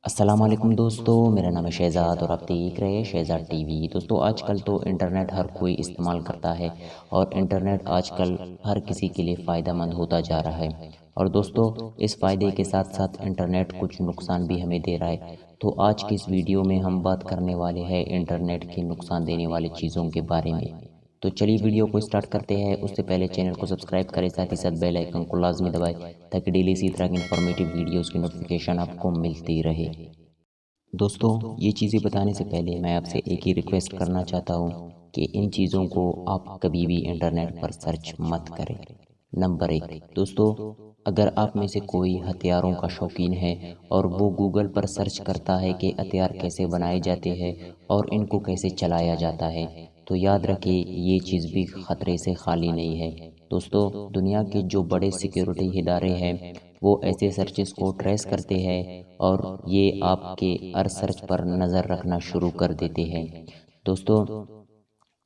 السلام علیکم دوستو، میرا نام ہے شہزاد اور آپ دیکھ رہے ہیں شہزاد ٹی وی۔ دوستو آج کل تو انٹرنیٹ ہر کوئی استعمال کرتا ہے اور انٹرنیٹ آج کل ہر کسی کے لیے فائدہ مند ہوتا جا رہا ہے۔ اور دوستو اس فائدے کے ساتھ ساتھ انٹرنیٹ کچھ نقصان بھی ہمیں دے رہا ہے۔ تو آج کی اس ویڈیو میں ہم بات کرنے والے ہیں انٹرنیٹ کے نقصان دینے والی چیزوں کے بارے میں۔ تو چلیے ویڈیو کو اسٹارٹ کرتے ہیں۔ اس سے پہلے چینل کو سبسکرائب کریں، ساتھ ہی ساتھ بیل آئیکن کو لازمی دبائیں تاکہ ڈیلی اسی طرح کی انفارمیٹیو ویڈیوز کی نوٹیفیکیشن آپ کو ملتی رہے۔ دوستو یہ چیزیں بتانے سے پہلے میں آپ سے ایک ہی ریکویسٹ کرنا چاہتا ہوں کہ ان چیزوں کو آپ کبھی بھی انٹرنیٹ پر سرچ مت کریں۔ نمبر 1 دوستو، اگر آپ میں سے کوئی ہتھیاروں کا شوقین ہے اور وہ گوگل پر سرچ کرتا ہے کہ ہتھیار کیسے بنائے جاتے ہیں اور ان کو کیسے چلایا جاتا ہے، تو یاد رکھیں یہ چیز بھی خطرے سے خالی نہیں ہے۔ دوستو دنیا کے جو بڑے سیکیورٹی ادارے ہیں وہ ایسے سرچز کو ٹریس کرتے ہیں اور یہ آپ کے ہر سرچ پر نظر رکھنا شروع کر دیتے ہیں۔ دوستو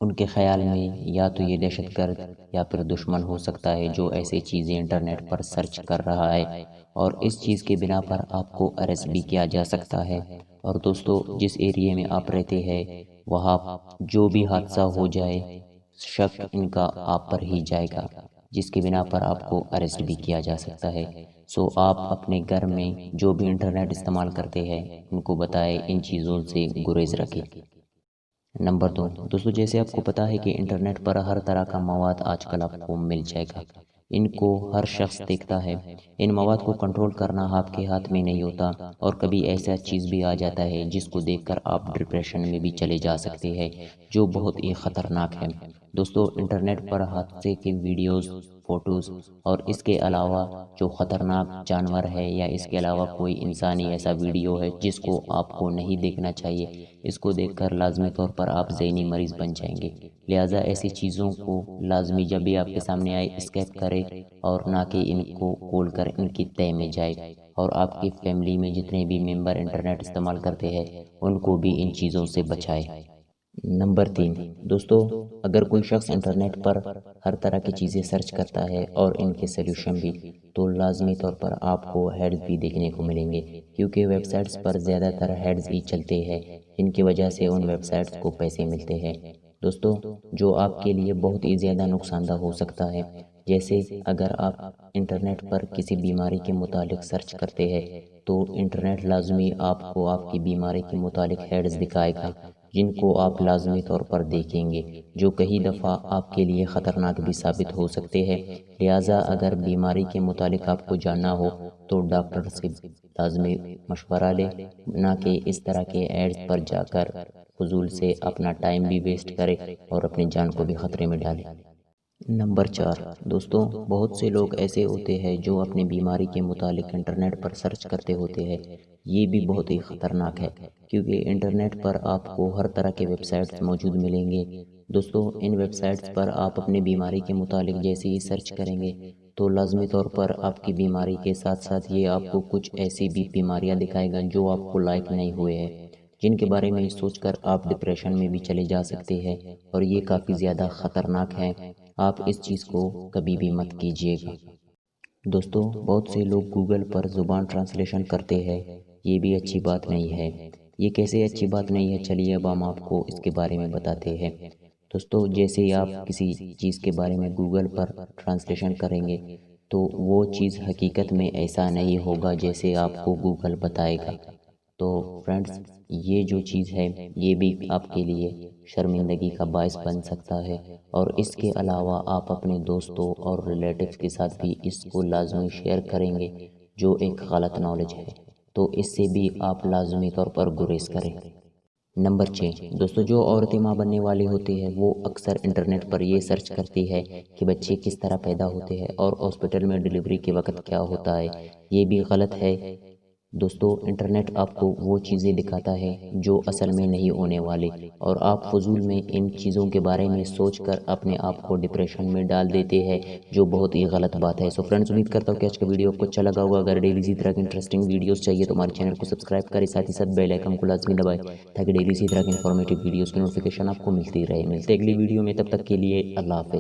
ان کے خیال میں یا تو یہ دہشت گرد یا پھر دشمن ہو سکتا ہے جو ایسے چیزیں انٹرنیٹ پر سرچ کر رہا ہے، اور اس چیز کے بنا پر آپ کو اریسٹ بھی کیا جا سکتا ہے۔ اور دوستو جس ایریے میں آپ رہتے ہیں وہاں جو بھی حادثہ ہو جائے شک ان کا آپ پر ہی جائے گا، جس کے بنا پر آپ کو اریسٹ بھی کیا جا سکتا ہے۔ سو آپ اپنے گھر میں جو بھی انٹرنیٹ استعمال کرتے ہیں ان کو بتائیں ان چیزوں سے گریز رکھیں۔ نمبر 2 دوستو، جیسے آپ کو پتا ہے کہ انٹرنیٹ پر ہر طرح کا مواد آج کل آپ کو مل جائے گا۔ ان کو ہر شخص دیکھتا ہے۔ ان مواد کو کنٹرول کرنا آپ کے ہاتھ میں نہیں ہوتا، اور کبھی ایسا چیز بھی آ جاتا ہے جس کو دیکھ کر آپ ڈپریشن میں بھی چلے جا سکتے ہیں، جو بہت ہی خطرناک ہے۔ دوستو انٹرنیٹ پر حادثے کی ویڈیوز، فوٹوز اور اس کے علاوہ جو خطرناک جانور ہے یا اس کے علاوہ کوئی انسانی ایسا ویڈیو ہے جس کو آپ کو نہیں دیکھنا چاہیے، اس کو دیکھ کر لازمی طور پر آپ ذہنی مریض بن جائیں گے۔ لہٰذا ایسی چیزوں کو لازمی جب بھی آپ کے سامنے آئے اسکیپ کرے، اور نہ کہ ان کو کھول کر ان کی تہہ میں جائے۔ اور آپ کی فیملی میں جتنے بھی ممبر انٹرنیٹ استعمال کرتے ہیں ان کو بھی ان چیزوں سے بچائے۔ نمبر 3 دوستو، اگر کوئی شخص انٹرنیٹ پر ہر طرح کی چیزیں سرچ کرتا ہے اور ان کے سلیوشن بھی، تو لازمی طور پر آپ کو ہیڈز بھی دیکھنے کو ملیں گے، کیونکہ ویب سائٹس پر زیادہ تر ہیڈز ہی چلتے ہیں، جن کی وجہ سے ان ویب سائٹس کو پیسے ملتے ہیں۔ دوستو جو آپ کے لیے بہت ہی زیادہ نقصان دہ ہو سکتا ہے، جیسے اگر آپ انٹرنیٹ پر کسی بیماری کے متعلق سرچ کرتے ہیں تو انٹرنیٹ لازمی آپ کو آپ کی بیماری کے متعلق ہیڈز دکھائے گا، جن کو آپ لازمی طور پر دیکھیں گے، جو کئی دفعہ آپ کے لیے خطرناک بھی ثابت ہو سکتے ہیں۔ لہٰذا اگر بیماری کے متعلق آپ کو جاننا ہو تو ڈاکٹر سے لازمی مشورہ لیں، نہ کہ اس طرح کے ایڈز پر جا کر فضول سے اپنا ٹائم بھی ویسٹ کرے اور اپنی جان کو بھی خطرے میں ڈالے۔ نمبر 4 دوستو، بہت سے لوگ ایسے ہوتے ہیں جو اپنی بیماری کے متعلق انٹرنیٹ پر سرچ کرتے ہوتے ہیں۔ یہ بھی بہت ہی خطرناک ہے، کیونکہ انٹرنیٹ پر آپ کو ہر طرح کے ویب سائٹس موجود ملیں گے۔ دوستو ان ویب سائٹس پر آپ اپنی بیماری کے متعلق جیسے ہی سرچ کریں گے تو لازمی طور پر آپ کی بیماری کے ساتھ ساتھ یہ آپ کو کچھ ایسی بھی بیماریاں دکھائے گا جو آپ کو لائق نہیں ہوئے ہیں، جن کے بارے میں سوچ کر آپ ڈپریشن میں بھی چلے جا سکتے ہیں، اور یہ کافی زیادہ خطرناک ہے۔ آپ اس چیز کو کبھی بھی مت کیجیے گا۔ دوستو بہت سے لوگ گوگل پر زبان ٹرانسلیشن کرتے ہیں، یہ بھی اچھی بات نہیں ہے۔ یہ کیسے اچھی بات نہیں ہے، چلیے اب ہم آپ کو اس کے بارے میں بتاتے ہیں۔ دوستو جیسے ہی آپ کسی چیز کے بارے میں گوگل پر ٹرانسلیشن کریں گے تو وہ چیز حقیقت میں ایسا نہیں ہوگا جیسے آپ کو گوگل بتائے گا۔ تو فرینڈز یہ جو چیز ہے یہ بھی آپ کے لیے شرمندگی کا باعث بن سکتا ہے، اور اس کے علاوہ آپ اپنے دوستوں اور ریلیٹیوز کے ساتھ بھی اس کو لازمی شیئر کریں گے، جو ایک غلط نالج ہے، تو اس سے بھی آپ لازمی طور پر گریز کریں۔ نمبر 6 دوستو، جو عورتیں ماں بننے والی ہوتی ہے وہ اکثر انٹرنیٹ پر یہ سرچ کرتی ہے کہ بچے کس طرح پیدا ہوتے ہیں اور ہاسپٹل میں ڈلیوری کے وقت کیا ہوتا ہے۔ یہ بھی غلط ہے۔ دوستو انٹرنیٹ آپ کو وہ چیزیں دکھاتا ہے جو اصل میں نہیں ہونے والی، اور آپ فضول میں ان چیزوں کے بارے میں سوچ کر اپنے آپ کو ڈپریشن میں ڈال دیتے ہیں، جو بہت ہی غلط بات ہے۔ سو فرینڈز امید کرتا ہوں کہ آج کا ویڈیو آپ کو اچھا لگا ہوگا۔ اگر ڈیلی اسی طرح کی انٹرسٹنگ ویڈیوز چاہیے تو ہمارے چینل کو سبسکرائب کریں، ساتھ ہی ساتھ بیل آئیکن کو لازمی دبائیں تاکہ ڈیلی اسی طرح کی انفارمیٹیو ویڈیوز کی نوٹیفیکیشن آپ کو ملتی رہے۔ ملتے اگلی ویڈیو میں، تب تک کے لیے اللہ حافظ۔